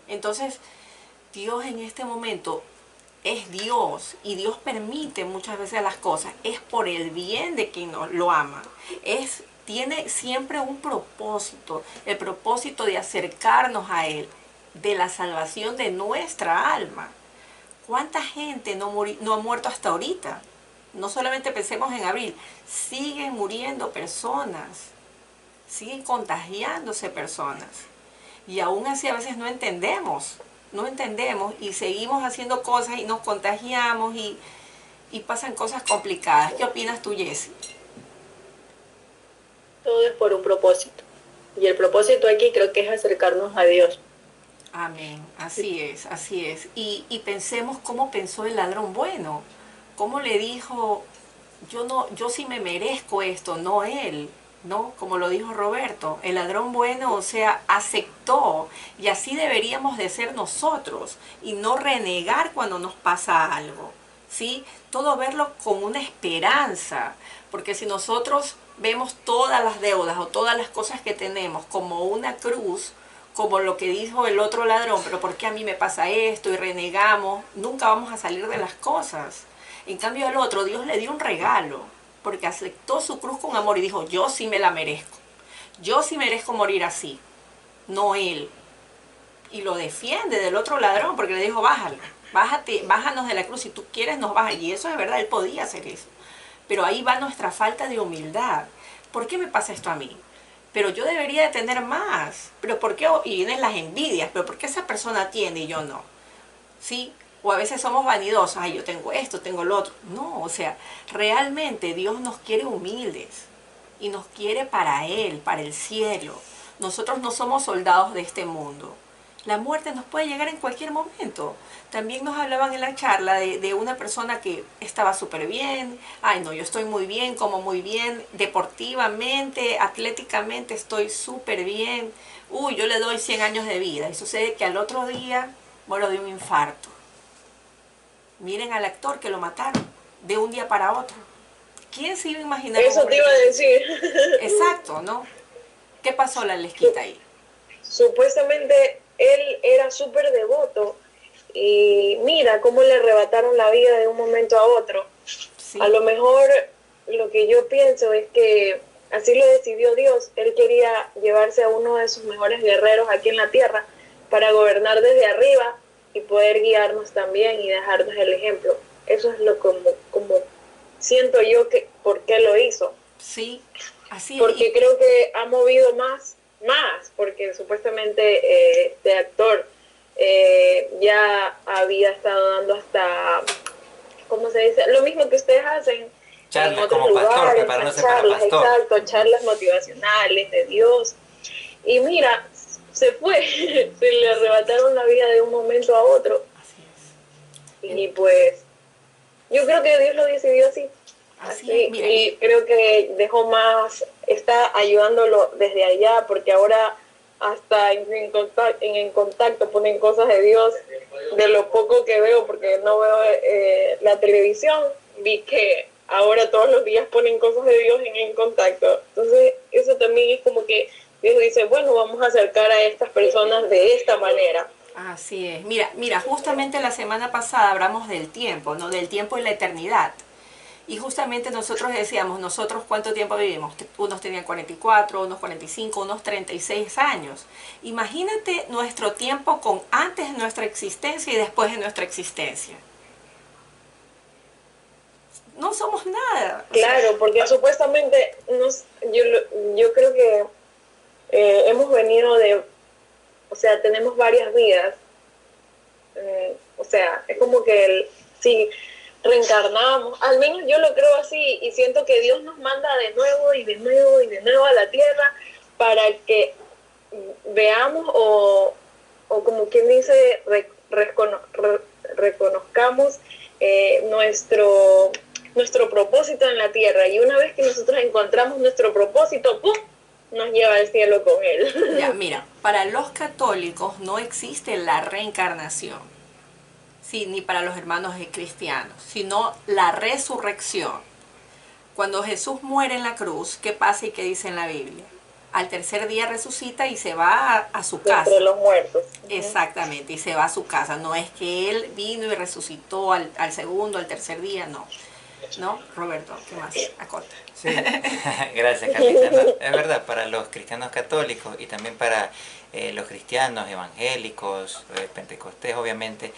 Speaker 2: Entonces, Dios en este momento es Dios y Dios permite muchas veces las cosas, es por el bien de quien nos lo ama, tiene siempre un propósito, el propósito de acercarnos a Él, de la salvación de nuestra alma. ¿Cuánta gente no ha muerto hasta ahorita? No solamente pensemos en abril, siguen muriendo personas, siguen contagiándose personas y aún así a veces no entendemos y seguimos haciendo cosas y nos contagiamos y pasan cosas complicadas. ¿Qué opinas tú, Jessie?
Speaker 5: Todo es por un propósito. Y el propósito aquí creo que es acercarnos a Dios.
Speaker 2: Amén, así es, así es. Y pensemos cómo pensó el ladrón bueno, cómo le dijo, yo sí me merezco esto, no él. ¿No? Como lo dijo Roberto, el ladrón bueno, o sea, aceptó, y así deberíamos de ser nosotros, y no renegar cuando nos pasa algo, ¿sí? Todo verlo con una esperanza, porque si nosotros vemos todas las deudas o todas las cosas que tenemos como una cruz, como lo que dijo el otro ladrón, pero ¿por qué a mí me pasa esto? Y renegamos, nunca vamos a salir de las cosas. En cambio al otro, Dios le dio un regalo, porque aceptó su cruz con amor y dijo, yo sí me la merezco. Yo sí merezco morir así, no él. Y lo defiende del otro ladrón porque le dijo, bájala. bájate, bájanos de la cruz, si tú quieres nos bajas. Y eso es verdad, Él podía hacer eso. Pero ahí va nuestra falta de humildad. ¿Por qué me pasa esto a mí? Pero yo debería de tener más. ¿Pero por qué? Y vienen las envidias. ¿Pero por qué esa persona tiene y yo no? ¿Sí? O a veces somos vanidosos. Ay, yo tengo esto, tengo lo otro. No, o sea, realmente Dios nos quiere humildes. Y nos quiere para Él, para el cielo. Nosotros no somos soldados de este mundo. La muerte nos puede llegar en cualquier momento. También nos hablaban en la charla de una persona que estaba súper bien. Ay, no, yo estoy muy bien, como muy bien, deportivamente, atléticamente estoy súper bien. Uy, yo le doy 100 años de vida. Y sucede que al otro día muero de un infarto. Miren al actor que lo mataron de un día para otro. ¿Quién se iba a imaginar?
Speaker 4: Eso te iba a decir.
Speaker 2: Exacto, ¿no? ¿Qué pasó la lesquita ahí?
Speaker 4: Supuestamente él era súper devoto y mira cómo le arrebataron la vida de un momento a otro.
Speaker 2: Sí.
Speaker 4: A lo mejor lo que yo pienso es que así lo decidió Dios. Él quería llevarse a uno de sus mejores guerreros aquí en la tierra para gobernar desde arriba y poder guiarnos también y dejarnos el ejemplo. Eso es lo como siento yo que por qué lo hizo.
Speaker 2: Sí, así es.
Speaker 4: Porque creo que ha movido más, porque supuestamente este actor ya había estado dando hasta, ¿cómo se dice? Lo mismo que ustedes hacen
Speaker 1: Charlas
Speaker 4: en otros
Speaker 1: como pastor,
Speaker 4: lugares,
Speaker 1: preparándose para
Speaker 4: charlas,
Speaker 1: pastor.
Speaker 4: exacto, charlas motivacionales de Dios. Y mira, se fue, se le arrebataron la vida de un momento a otro.
Speaker 2: Así es.
Speaker 4: Y pues, yo creo que Dios lo decidió así.
Speaker 2: Así
Speaker 4: Sí,
Speaker 2: es. Mira,
Speaker 4: y creo que dejó más, está ayudándolo desde allá, porque ahora hasta en contacto ponen cosas de Dios, de lo poco que veo, porque no veo la televisión, vi que ahora todos los días ponen cosas de Dios en contacto. Entonces, eso también es como que Dios dice, bueno, vamos a acercar a estas personas de esta manera.
Speaker 2: así es. Mira, justamente la semana pasada hablamos del tiempo, ¿no? Del tiempo y la eternidad. Y justamente nosotros decíamos, nosotros cuánto tiempo vivimos. Unos tenían 44, unos 45, unos 36 años. Imagínate nuestro tiempo con antes de nuestra existencia y después de nuestra existencia. No somos nada.
Speaker 4: Claro, porque supuestamente yo creo que hemos venido o sea, tenemos varias vidas. O sea, es como que si reencarnamos, al menos yo lo creo así, y siento que Dios nos manda de nuevo y de nuevo y de nuevo a la tierra para que veamos o como quien dice, reconozcamos nuestro propósito en la tierra. Y una vez que nosotros encontramos nuestro propósito, ¡pum!, nos lleva al cielo con él.
Speaker 2: Ya, mira, para los católicos no existe la reencarnación, sí, ni para los hermanos cristianos, sino la resurrección. Cuando Jesús muere en la cruz, ¿qué pasa y qué dice en la Biblia? Al tercer día resucita y se va a su casa.
Speaker 4: Entre los muertos.
Speaker 2: Exactamente, y se va a su casa. No es que Él vino y resucitó al segundo, al tercer día, no. ¿No? Roberto, ¿qué más? Acota.
Speaker 1: Sí, gracias Carlita. No, es verdad, para los cristianos católicos y también para los cristianos evangélicos, pentecostés obviamente,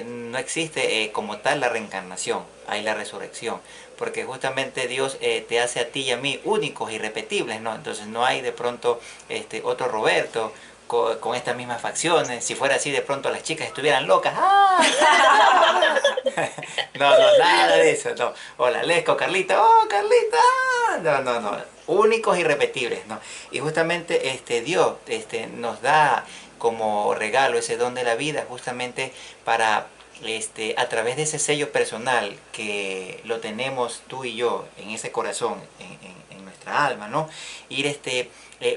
Speaker 1: no existe como tal la reencarnación, hay la resurrección, porque justamente Dios te hace a ti y a mí únicos, irrepetibles, ¿no? Entonces no hay de pronto otro Roberto con estas mismas facciones. Si fuera así, de pronto las chicas estuvieran locas. ¡Ah! No, nada de eso, no. Hola, Lesco, Carlita, ¡oh, Carlita! No. Únicos, irrepetibles, ¿no? Y justamente Dios nos da como regalo ese don de la vida, justamente para, a través de ese sello personal que lo tenemos tú y yo en ese corazón, en nuestra alma, ¿no? Ir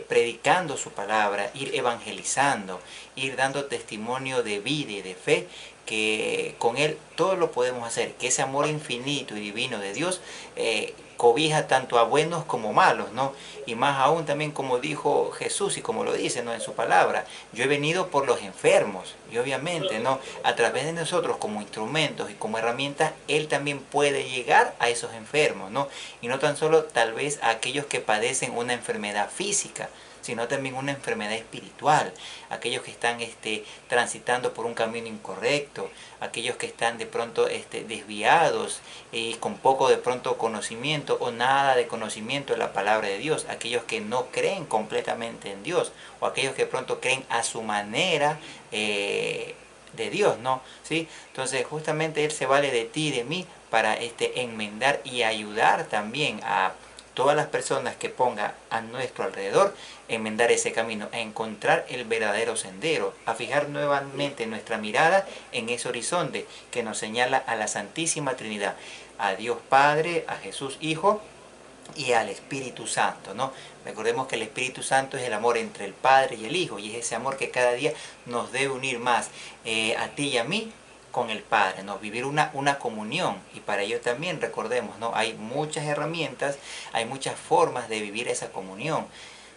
Speaker 1: predicando su palabra, ir evangelizando, ir dando testimonio de vida y de fe, que con Él todo lo podemos hacer, que ese amor infinito y divino de Dios cobija tanto a buenos como malos, ¿no? Y más aún también como dijo Jesús y como lo dice, ¿no?, en su palabra, yo he venido por los enfermos, y obviamente, ¿no?, a través de nosotros como instrumentos y como herramientas, Él también puede llegar a esos enfermos, ¿no? Y no tan solo tal vez a aquellos que padecen una enfermedad física, sino también una enfermedad espiritual. Aquellos que están transitando por un camino incorrecto, aquellos que están de pronto desviados y con poco de pronto conocimiento o nada de conocimiento de la palabra de Dios, aquellos que no creen completamente en Dios, o aquellos que de pronto creen a su manera de Dios, ¿no? ¿Sí? Entonces justamente Él se vale de ti y de mí para enmendar y ayudar también a todas las personas que ponga a nuestro alrededor, enmendar ese camino, a encontrar el verdadero sendero, a fijar nuevamente nuestra mirada en ese horizonte que nos señala a la Santísima Trinidad, a Dios Padre, a Jesús Hijo y al Espíritu Santo, ¿no? Recordemos que el Espíritu Santo es el amor entre el Padre y el Hijo, y es ese amor que cada día nos debe unir más a ti y a mí con el Padre, ¿no? Vivir una comunión, y para ello también recordemos, ¿no? Hay muchas herramientas, hay muchas formas de vivir esa comunión.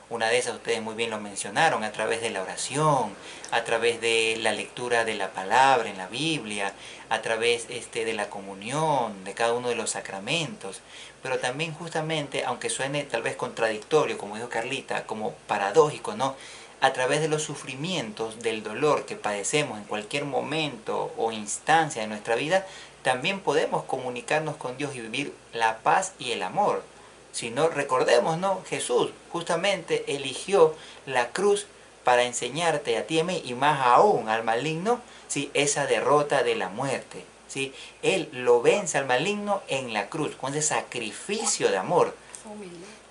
Speaker 1: Una de esas ustedes muy bien lo mencionaron, a través de la oración, a través de la lectura de la palabra en la Biblia, a través de la comunión, de cada uno de los sacramentos. Pero también justamente, aunque suene tal vez contradictorio, como dijo Carlita, como paradójico, ¿no? A través de los sufrimientos, del dolor que padecemos en cualquier momento o instancia de nuestra vida, también podemos comunicarnos con Dios y vivir la paz y el amor. Si no, recordemos, ¿no? Jesús justamente eligió la cruz para enseñarte a ti y a mí, y más aún al maligno, ¿sí? Esa derrota de la muerte, ¿sí? Él lo vence al maligno en la cruz, con ese sacrificio de amor,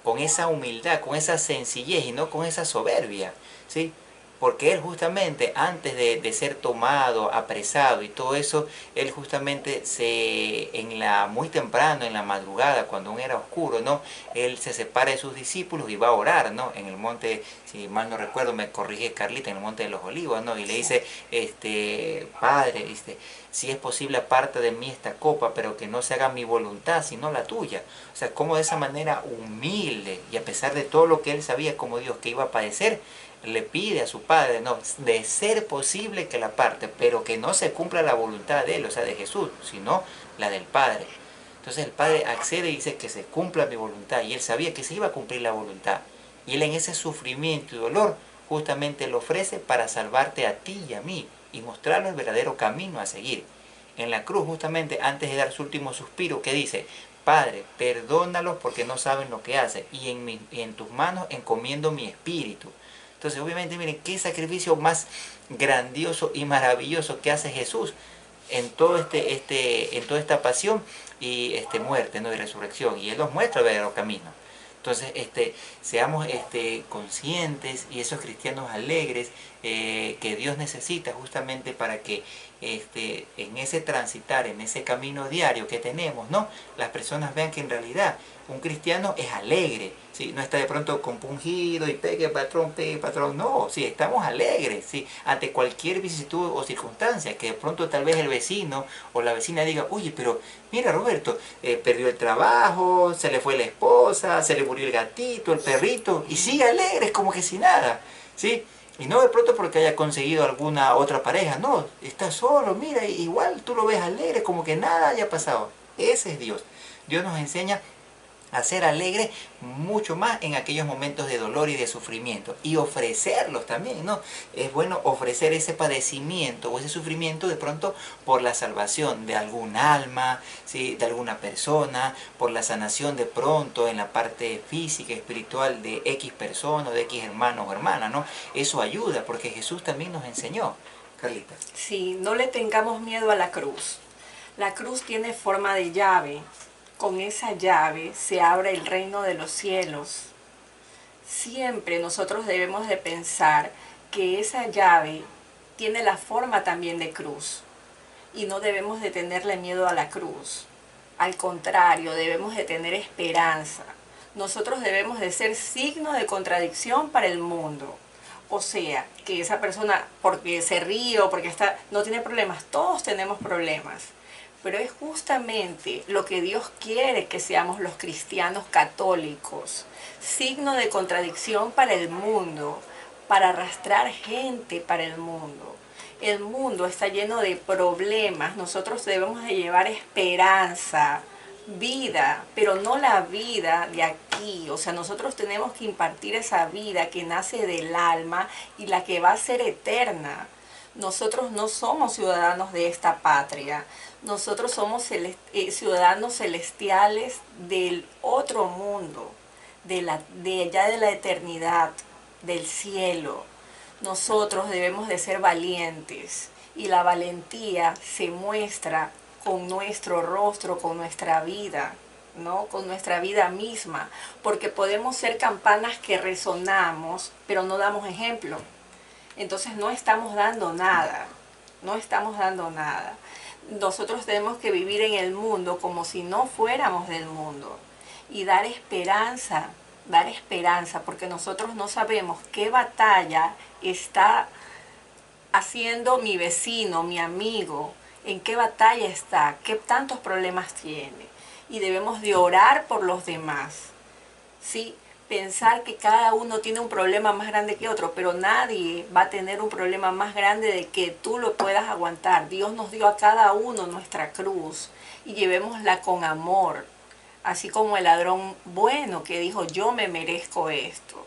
Speaker 1: con esa humildad, con esa sencillez y no con esa soberbia, ¿sí? Porque él justamente antes de ser tomado, apresado y todo eso, él justamente muy temprano, en la madrugada, cuando aún era oscuro, ¿no? Él se separa de sus discípulos y va a orar, ¿no? En el monte, si mal no recuerdo, me corrige Carlita, en el monte de los Olivos, ¿no? Y le dice, Padre, si es posible aparte de mí esta copa, pero que no se haga mi voluntad, sino la tuya. O sea, como de esa manera humilde, y a pesar de todo lo que él sabía como Dios que iba a padecer, le pide a su Padre, no, de ser posible que la parte, pero que no se cumpla la voluntad de él, o sea, de Jesús, sino la del Padre. Entonces el Padre accede y dice que se cumpla mi voluntad, y él sabía que se iba a cumplir la voluntad. Y él en ese sufrimiento y dolor justamente lo ofrece para salvarte a ti y a mí, y mostrarnos el verdadero camino a seguir. En la cruz, justamente antes de dar su último suspiro, que dice, Padre, perdónalos porque no saben lo que hacen, y en tus manos encomiendo mi espíritu. Entonces, obviamente, miren, qué sacrificio más grandioso y maravilloso que hace Jesús en todo en toda esta pasión y muerte, ¿no? Y resurrección. Y Él nos muestra el verdadero camino. Entonces, seamos conscientes, y esos cristianos alegres que Dios necesita justamente para que en ese transitar, en ese camino diario que tenemos, ¿no? Las personas vean que en realidad un cristiano es alegre, ¿sí? No está de pronto compungido y pegue patrón, no, sí, estamos alegres, ¿sí? Ante cualquier vicisitud o circunstancia, que de pronto tal vez el vecino o la vecina diga, oye, pero mira Roberto, perdió el trabajo, se le fue la esposa, se le murió el gatito, el perrito, y sigue alegre, es como que sin nada, ¿sí? Y no de pronto porque haya conseguido alguna otra pareja, no, está solo, mira, igual tú lo ves alegre, como que nada haya pasado. Ese es Dios. Dios nos enseña a ser alegres mucho más en aquellos momentos de dolor y de sufrimiento, y ofrecerlos también, ¿no? Es bueno ofrecer ese padecimiento o ese sufrimiento de pronto por la salvación de algún alma, ¿sí? De alguna persona, por la sanación de pronto en la parte física, espiritual de X persona o de X hermano o hermana, ¿no? Eso ayuda porque Jesús también nos enseñó. Carlita.
Speaker 2: Sí, no le tengamos miedo a la cruz. La cruz tiene forma de llave. Con esa llave se abre el reino de los cielos. Siempre nosotros debemos de pensar que esa llave tiene la forma también de cruz. Y no debemos de tenerle miedo a la cruz. Al contrario, debemos de tener esperanza. Nosotros debemos de ser signo de contradicción para el mundo. O sea, que esa persona, porque se ríe o porque no tiene problemas, todos tenemos problemas. Pero es justamente lo que Dios quiere que seamos los cristianos católicos, signo de contradicción para el mundo, para arrastrar gente para el mundo. El mundo está lleno de problemas, nosotros debemos de llevar esperanza, vida, pero no la vida de aquí. O sea, nosotros tenemos que impartir esa vida que nace del alma y la que va a ser eterna. Nosotros no somos ciudadanos de esta patria. Nosotros somos ciudadanos celestiales del otro mundo, de allá de la eternidad, del cielo. Nosotros debemos de ser valientes y la valentía se muestra con nuestro rostro, con nuestra vida, ¿no? Con nuestra vida misma, porque podemos ser campanas que resonamos, pero no damos ejemplo. Entonces no estamos dando nada, no estamos dando nada. Nosotros tenemos que vivir en el mundo como si no fuéramos del mundo y dar esperanza, porque nosotros no sabemos qué batalla está haciendo mi vecino, mi amigo, en qué batalla está, qué tantos problemas tiene. Y debemos de orar por los demás, ¿sí? Pensar que cada uno tiene un problema más grande que otro, pero nadie va a tener un problema más grande de que tú lo puedas aguantar. Dios nos dio a cada uno nuestra cruz y llevémosla con amor, así como el ladrón bueno que dijo, yo me merezco esto,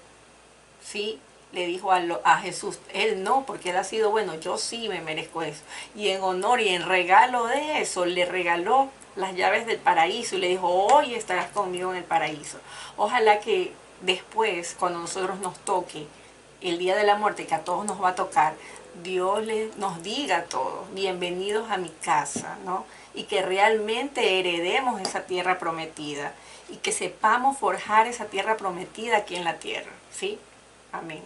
Speaker 2: ¿sí? Le dijo a Jesús, él no, porque él ha sido bueno, yo sí me merezco eso. Y en honor y en regalo de eso, le regaló las llaves del paraíso y le dijo, hoy estarás conmigo en el paraíso. Ojalá que después, cuando nosotros nos toque el día de la muerte, que a todos nos va a tocar, Dios nos diga a todos, bienvenidos a mi casa, ¿no? Y que realmente heredemos esa tierra prometida y que sepamos forjar esa tierra prometida aquí en la tierra, ¿sí? Amén.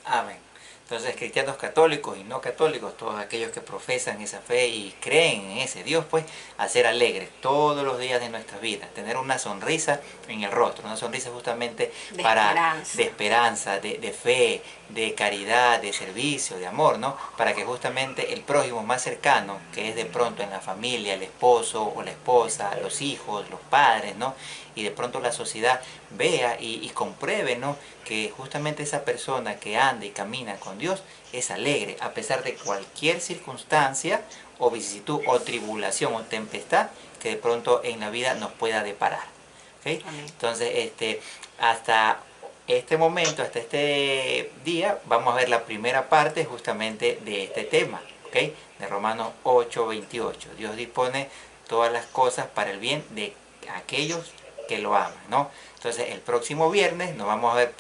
Speaker 1: Amén. Entonces, cristianos católicos y no católicos, todos aquellos que profesan esa fe y creen en ese Dios, pues, a ser alegres todos los días de nuestra vida, tener una sonrisa en el rostro, una sonrisa justamente
Speaker 2: de esperanza,
Speaker 1: de fe, de caridad, de servicio, de amor, ¿no? Para que justamente el prójimo más cercano, que es de pronto en la familia, el esposo o la esposa, los hijos, los padres, ¿no? Y de pronto la sociedad vea y compruebe, ¿no? Que justamente esa persona que anda y camina con Dios es alegre, a pesar de cualquier circunstancia o vicisitud o tribulación o tempestad que de pronto en la vida nos pueda deparar. ¿Okay? Entonces, hasta este momento, hasta este día, vamos a ver la primera parte justamente de este tema, ¿okay? De Romanos 8:28. Dios dispone todas las cosas para el bien de aquellos que lo aman, ¿no? Entonces, el próximo viernes nos vamos a ver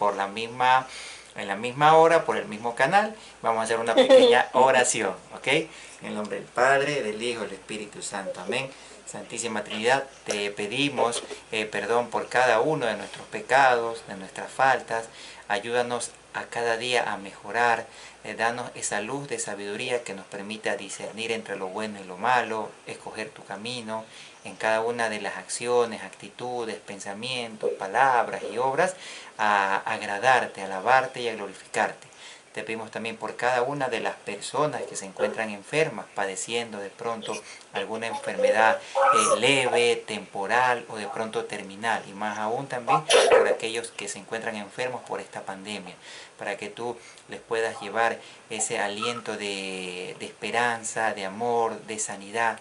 Speaker 1: en la misma hora, por el mismo canal. Vamos a hacer una pequeña oración, ¿ok? En el nombre del Padre, del Hijo y del Espíritu Santo. Amén. Santísima Trinidad, te pedimos perdón por cada uno de nuestros pecados, de nuestras faltas. Ayúdanos a cada día a mejorar. Danos esa luz de sabiduría que nos permita discernir entre lo bueno y lo malo, escoger tu camino en cada una de las acciones, actitudes, pensamientos, palabras y obras, a agradarte, a alabarte y a glorificarte. Te pedimos también por cada una de las personas que se encuentran enfermas, padeciendo de pronto alguna enfermedad leve, temporal o de pronto terminal. Y más aún también por aquellos que se encuentran enfermos por esta pandemia, para que tú les puedas llevar ese aliento de esperanza, de amor, de sanidad.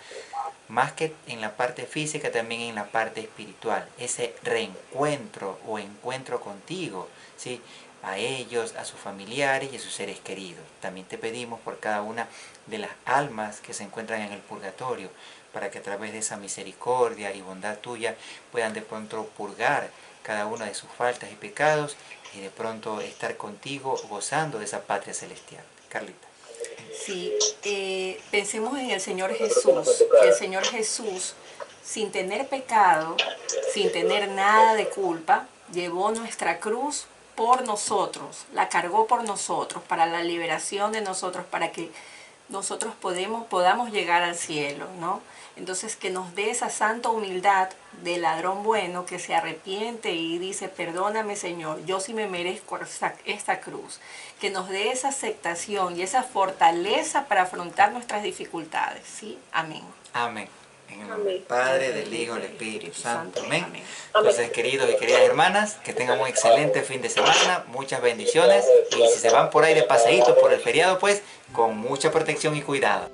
Speaker 1: Más que en la parte física, también en la parte espiritual. Ese reencuentro o encuentro contigo, ¿sí? A ellos, a sus familiares y a sus seres queridos. También te pedimos por cada una de las almas que se encuentran en el purgatorio, para que a través de esa misericordia y bondad tuya puedan de pronto purgar cada una de sus faltas y pecados y de pronto estar contigo gozando de esa patria celestial. Carlita.
Speaker 2: Sí, pensemos en el Señor Jesús. El Señor Jesús, sin tener pecado, sin tener nada de culpa, llevó nuestra cruz por nosotros, la cargó por nosotros, para la liberación de nosotros, para que nosotros podamos llegar al cielo, ¿no? Entonces, que nos dé esa santa humildad del ladrón bueno que se arrepiente y dice, perdóname Señor, yo sí me merezco esta cruz. Que nos dé esa aceptación y esa fortaleza para afrontar nuestras dificultades, ¿sí? Amén.
Speaker 1: Amén. En el nombre del Padre, del Hijo y del Espíritu Santo. Amén. Entonces, queridos y queridas hermanas, que tengan un excelente fin de semana, muchas bendiciones. Y si se van por ahí de paseíto por el feriado, pues, con mucha protección y cuidado.